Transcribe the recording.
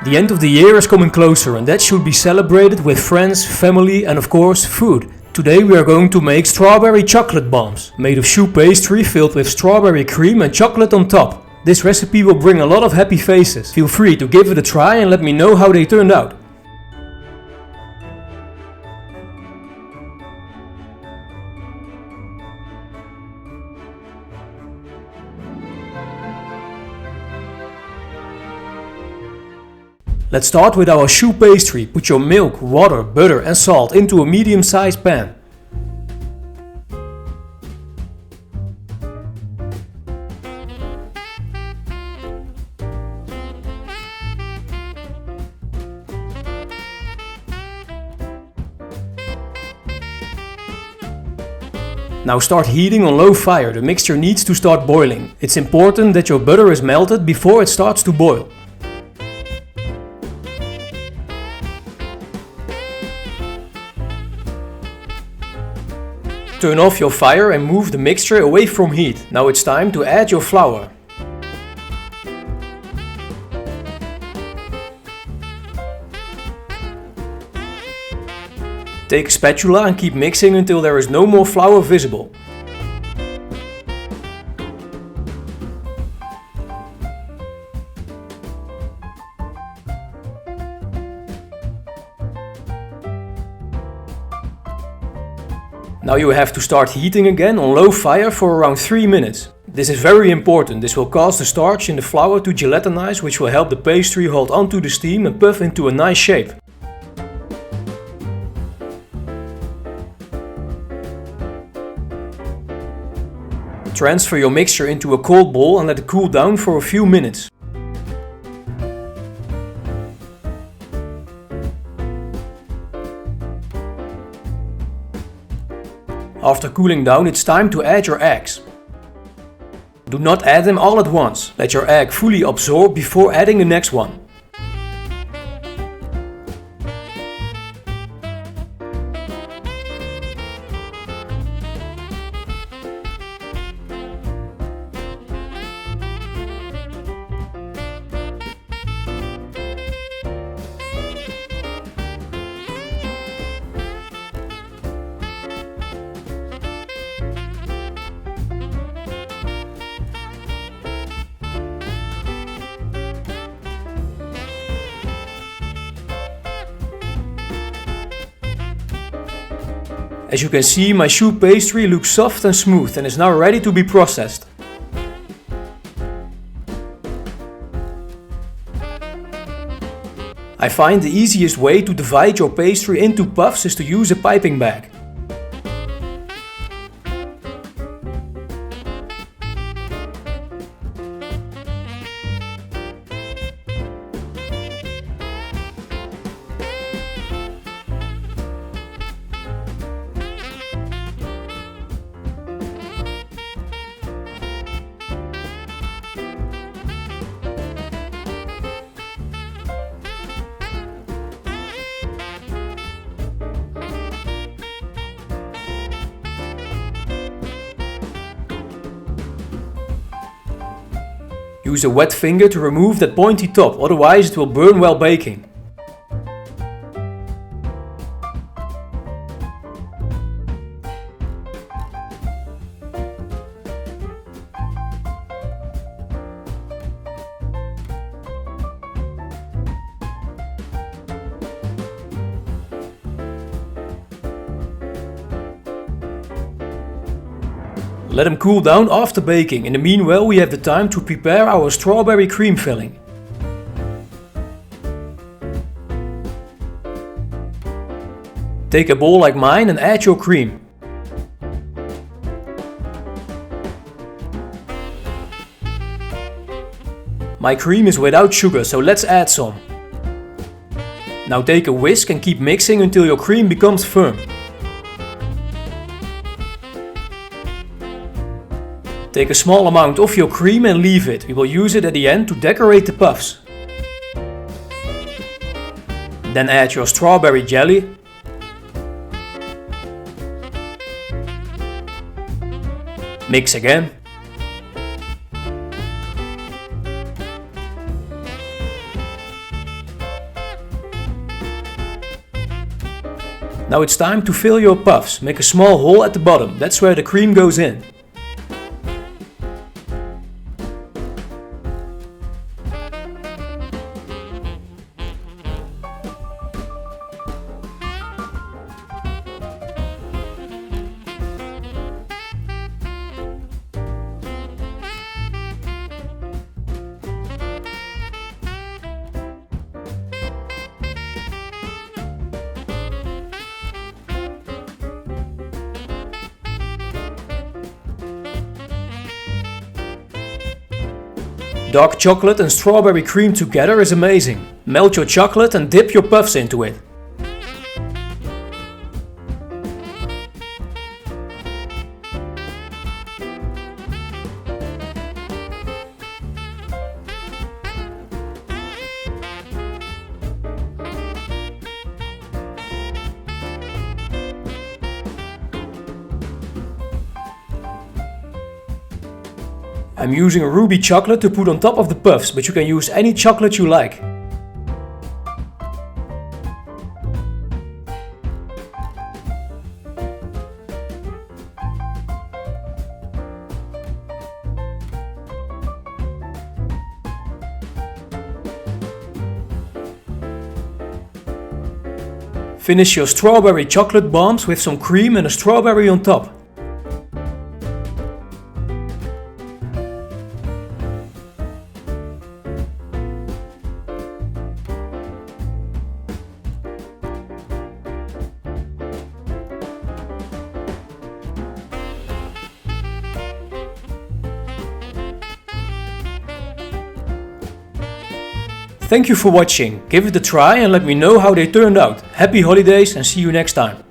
The end of the year is coming closer and that should be celebrated with friends, family and of course food. Today we are going to make strawberry chocolate bombs, made of choux pastry filled with strawberry cream and chocolate on top. This recipe will bring a lot of happy faces. Feel free to give it a try and let me know how they turned out. Let's start with our choux pastry. Put your milk, water, butter and salt into a medium-sized pan. Now start heating on low fire. The mixture needs to start boiling. It's important that your butter is melted before it starts to boil. Turn off your fire and move the mixture away from heat. Now it's time to add your flour. Take a spatula and keep mixing until there is no more flour visible. Now you have to start heating again on low fire for around 3 minutes. This is very important. This will cause the starch in the flour to gelatinize, which will help the pastry hold onto the steam and puff into a nice shape. Transfer your mixture into a cold bowl and let it cool down for a few minutes. After cooling down, it's time to add your eggs. Do not add them all at once. Let your egg fully absorb before adding the next one. As you can see, my choux pastry looks soft and smooth and is now ready to be processed. I find the easiest way to divide your pastry into puffs is to use a piping bag. Use a wet finger to remove that pointy top, otherwise it will burn while baking. Let them cool down after baking. In the meanwhile, we have the time to prepare our strawberry cream filling. Take a bowl like mine and add your cream. My cream is without sugar, so let's add some. Now take a whisk and keep mixing until your cream becomes firm. Take a small amount of your cream and leave it. We will use it at the end to decorate the puffs. Then add your strawberry jelly. Mix again. Now it's time to fill your puffs. Make a small hole at the bottom, that's where the cream goes in. Dark chocolate and strawberry cream together is amazing. Melt your chocolate and dip your puffs into it. I'm using ruby chocolate to put on top of the puffs, but you can use any chocolate you like. Finish your strawberry chocolate bombs with some cream and a strawberry on top. Thank you for watching, give it a try and let me know how they turned out. Happy holidays and see you next time.